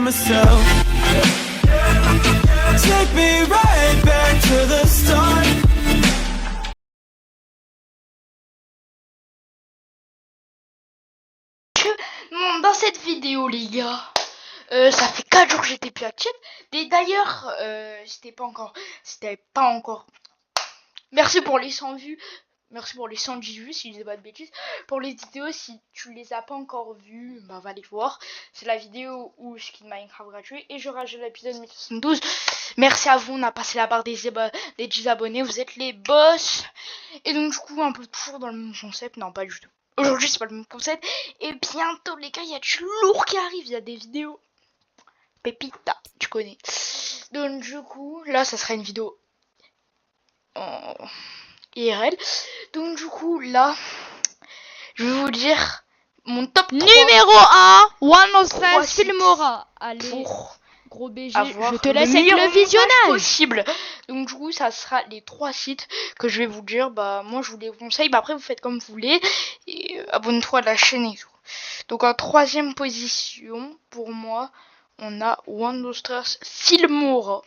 myself. Take me right back to the start. Dans cette vidéo les gars, ça fait 4 jours que j'étais plus active. Et d'ailleurs, c'était pas encore. Merci pour les 100 vues. Merci pour les 110 vues si je dis pas de bêtises. Pour les vidéos, si tu les as pas encore vues, bah va les voir. C'est la vidéo où je quitte Minecraft gratuit et je rajoute l'épisode 1072. Merci à vous, on a passé la barre des 10 abonnés, vous êtes les boss. Et donc du coup, un peu toujours dans le même concept, non pas du tout. Aujourd'hui c'est pas le même concept. Et bientôt les gars, il y a du lourd qui arrive, il y a des vidéos. Pépita, tu connais. Donc du coup, là ça sera une vidéo en IRL. Donc du coup là, je vais vous dire mon top 3 numéro 1, One of Trois Us Filmora. Allez, pour gros BG, avoir je te laisse le avec meilleur le montage visionnage. possible. Donc du coup ça sera les 3 sites que je vais vous dire. Bah moi je vous les conseille, bah après vous faites comme vous voulez. Et abonne-toi à la chaîne et tout. Donc en 3ème position pour moi, on a Wonderstars Filmora.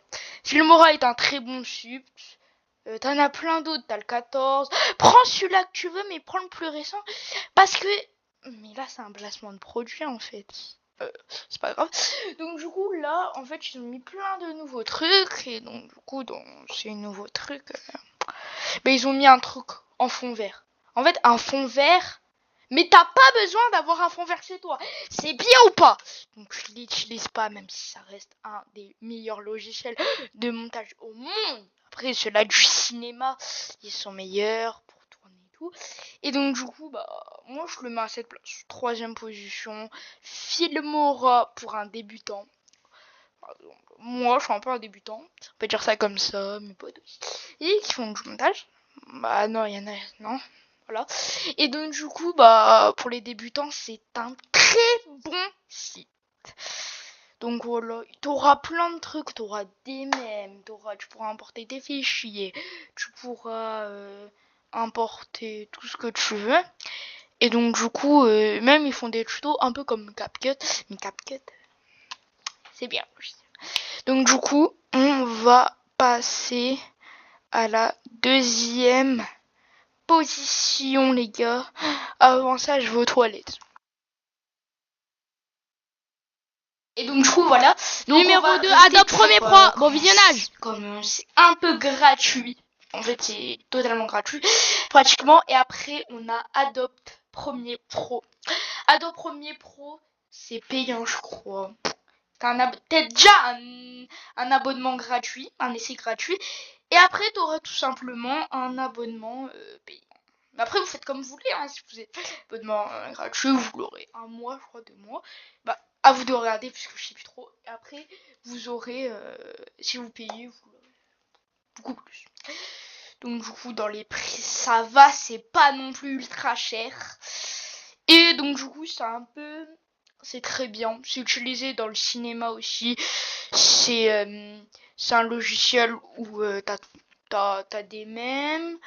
Filmora est un très bon site. T'en as plein d'autres, t'as le 14. Prends celui-là que tu veux, mais prends le plus récent. Parce que... Mais là, c'est un placement de produit, en fait. C'est pas grave. Donc, du coup, là, en fait, ils ont mis plein de nouveaux trucs. Et donc, du coup, dans ces nouveaux trucs... ils ont mis un truc en fond vert. En fait, un fond vert... Mais t'as pas besoin d'avoir un fond vert chez toi. C'est bien ou pas? Donc, je l'utilise pas, même si ça reste un des meilleurs logiciels de montage au monde. Après, ceux-là du cinéma, ils sont meilleurs pour tourner et tout. Et donc, du coup, bah, moi, je le mets à cette place. 3ème position. Filmora pour un débutant. Par exemple, moi, je suis un peu un débutant. On peut dire ça comme ça, mes potes aussi. Et qui font du montage. Bah, non, il y en a, non. Voilà. Et donc, du coup, bah, pour les débutants, c'est un très bon site. Donc voilà, t'auras plein de trucs, t'auras des mèmes, tu pourras importer des fichiers, tu pourras importer tout ce que tu veux. Et donc du coup, même ils font des tutos un peu comme CapCut, mais CapCut, c'est bien. Donc du coup, on va passer à la 2ème position les gars. Avant ça, je vais aux toilettes. Et donc du coup voilà. Donc, Numéro 2, Adobe Premiere Pro. Bon visionnage. Comme c'est un peu gratuit. En fait c'est totalement gratuit. Pratiquement. Et après on a Adobe Premiere Pro. Adobe Premiere Pro c'est payant je crois. T'as peut-être déjà un abonnement gratuit. Un essai gratuit. Et après t'auras tout simplement un abonnement payant. Mais après vous faites comme vous voulez. Hein, si vous êtes abonnement gratuit vous l'aurez un mois je crois 2 mois. Bah à vous de regarder puisque je sais plus trop. Et après vous aurez si vous payez vous l'aurez beaucoup plus. Donc du coup dans les prix ça va, c'est pas non plus ultra cher. Et donc du coup c'est très bien. C'est utilisé dans le cinéma aussi. C'est un logiciel où t'as des mèmes.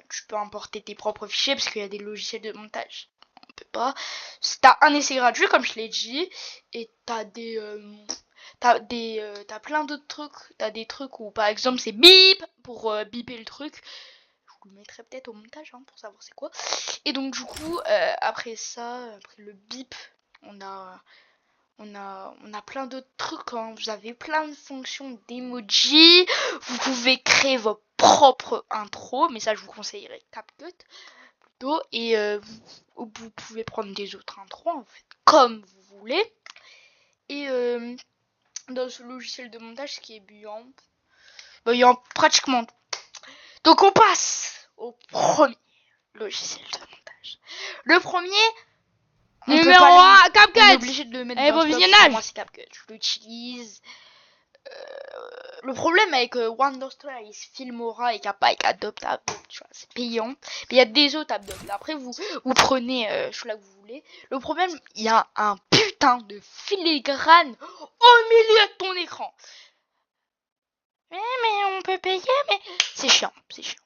Tu peux importer tes propres fichiers parce qu'il y a des logiciels de montage. On peut pas. T'as un essai gratuit comme je l'ai dit et t'as plein d'autres trucs. T'as des trucs où par exemple c'est bip pour biper le truc. Je vous le mettrai peut-être au montage hein, pour savoir c'est quoi. Et donc du coup après le bip on a plein d'autres trucs. Hein. Vous avez plein de fonctions d'emoji. Vous pouvez créer vos propres intros. Mais ça, je vous conseillerais CapCut plutôt. Et vous pouvez prendre des autres intros, en fait, comme vous voulez. Et dans ce logiciel de montage, ce qui est bien, il y a pratiquement tout. Donc, on passe au premier logiciel de montage. Le premier... Numéro 1, on est CapCut. obligé de le mettre Allez, dans bon ce top. visionnage. Pour moi, c'est CapCut. Je l'utilise. Le problème avec Wonderstars et Filmora et qu'il n'y a pas avec Adobe, tu vois, c'est payant. Mais il y a des autres Adobe. Après, vous prenez celui-là que vous voulez. Le problème, il y a un putain de filigrane au milieu de ton écran. Mais on peut payer, mais c'est chiant, c'est chiant.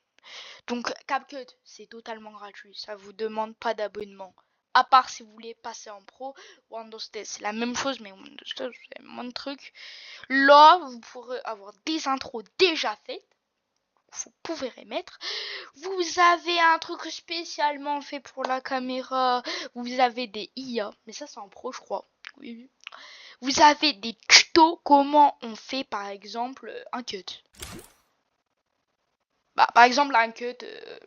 Donc CapCut, c'est totalement gratuit. Ça vous demande pas d'abonnement. à part si vous voulez passer en pro. Windows 10 c'est la même chose, mais Windows 10 c'est moins de trucs. Là vous pourrez avoir des intros déjà faites, vous pouvez les mettre. Vous avez un truc spécialement fait pour la caméra, vous avez des IA, mais ça c'est en pro je crois. Oui. Vous avez des tutos comment on fait par exemple un cut. Bah, par exemple un cut,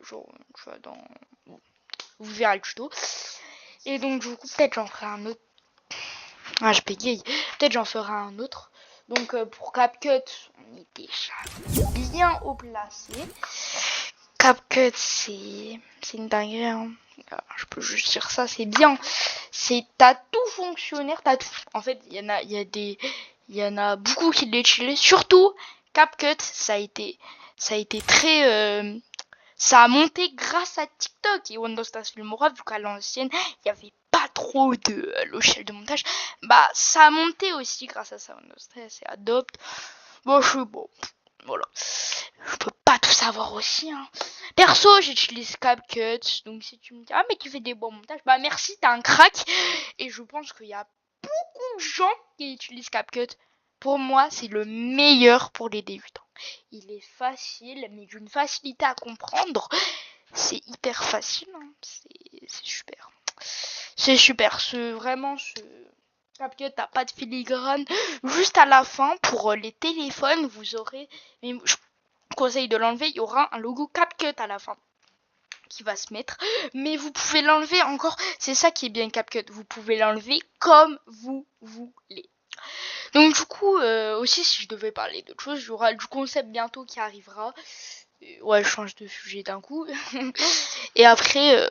genre, tu vois, vous verrez le tuto. Et donc du coup peut-être j'en ferai un autre. Ah je bégaye. Peut-être j'en ferai un autre. Donc pour CapCut, on est déjà bien haut placé. CapCut c'est une dinguerie. Hein. Je peux juste dire ça, c'est bien. T'as tout fonctionnaire, t'as tout. En fait, il y en a beaucoup qui l'utilisent. Surtout CapCut, ça a été très ça a monté grâce à TikTok et Windows Filmora, vu qu'à l'ancienne, il n'y avait pas trop de logiciels de montage. Bah, ça a monté aussi grâce à ça, Windows 13 et Adobe. Bon, voilà. Je peux pas tout savoir aussi, hein. Perso, j'utilise CapCut, donc si tu me dis, ah, mais tu fais des bons montages, bah merci, t'es un crack. Et je pense qu'il y a beaucoup de gens qui utilisent CapCut. Pour moi, c'est le meilleur pour les débutants. Il est facile, mais d'une facilité à comprendre. C'est hyper facile, hein. C'est super. C'est super, vraiment, CapCut, t'as pas de filigrane. Juste à la fin, pour les téléphones, vous aurez, mais je conseille de l'enlever, il y aura un logo CapCut à la fin qui va se mettre, mais vous pouvez l'enlever encore, c'est ça qui est bien CapCut, vous pouvez l'enlever comme vous voulez. Donc du coup, aussi si je devais parler d'autre chose, il y aura du concept bientôt qui arrivera. Ouais, je change de sujet d'un coup. Et après,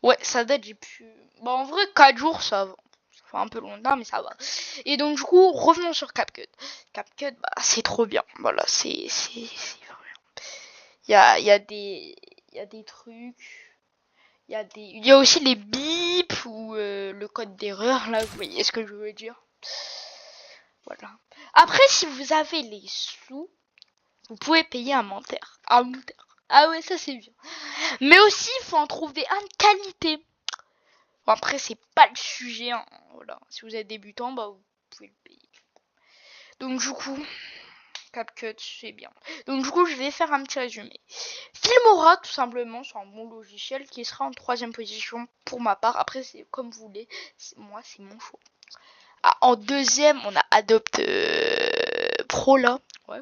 ouais, ça date, j'ai pu... Bon, en vrai, 4 jours, ça va. Ça fait un peu longtemps, mais ça va. Et donc du coup, revenons sur CapCut. CapCut, bah, c'est trop bien. Voilà, c'est vraiment... Il y a des trucs... Il y a aussi les bips ou le code d'erreur, là, vous voyez ce que je veux dire. Voilà. Après, si vous avez les sous, vous pouvez payer un monteur. Ah ouais, ça c'est bien. Mais aussi, il faut en trouver un de qualité. Bon, après, c'est pas le sujet. Hein. Voilà. Si vous êtes débutant, bah vous pouvez le payer. Donc du coup, CapCut, c'est bien. Donc du coup, je vais faire un petit résumé. Filmora, tout simplement, c'est un bon logiciel qui sera en 3e position pour ma part. Après, c'est comme vous voulez. Moi, c'est mon choix. Ah, en 2e, on a Adobe Pro là. Ouais.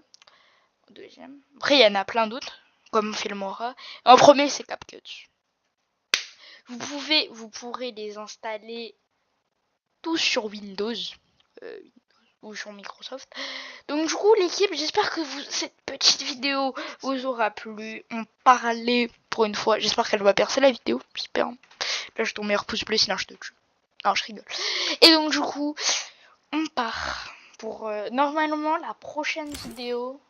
En 2e. Après, il y en a plein d'autres, comme Filmora. En 1er, c'est CapCut. Vous pourrez les installer tous sur Windows. Ou sur Microsoft. Donc du coup l'équipe, j'espère que cette petite vidéo vous aura plu. On parlait pour une fois, j'espère qu'elle va percer la vidéo, j'espère. Là je ton meilleur pouce bleu sinon je te tue. Non je rigole. Et donc du coup on part pour normalement la prochaine vidéo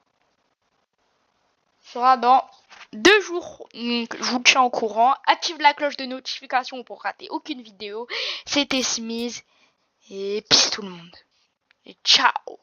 sera dans 2 jours. Donc je vous tiens au courant. Active la cloche de notification pour rater aucune vidéo. C'était Smith et peace tout le monde. Et ciao.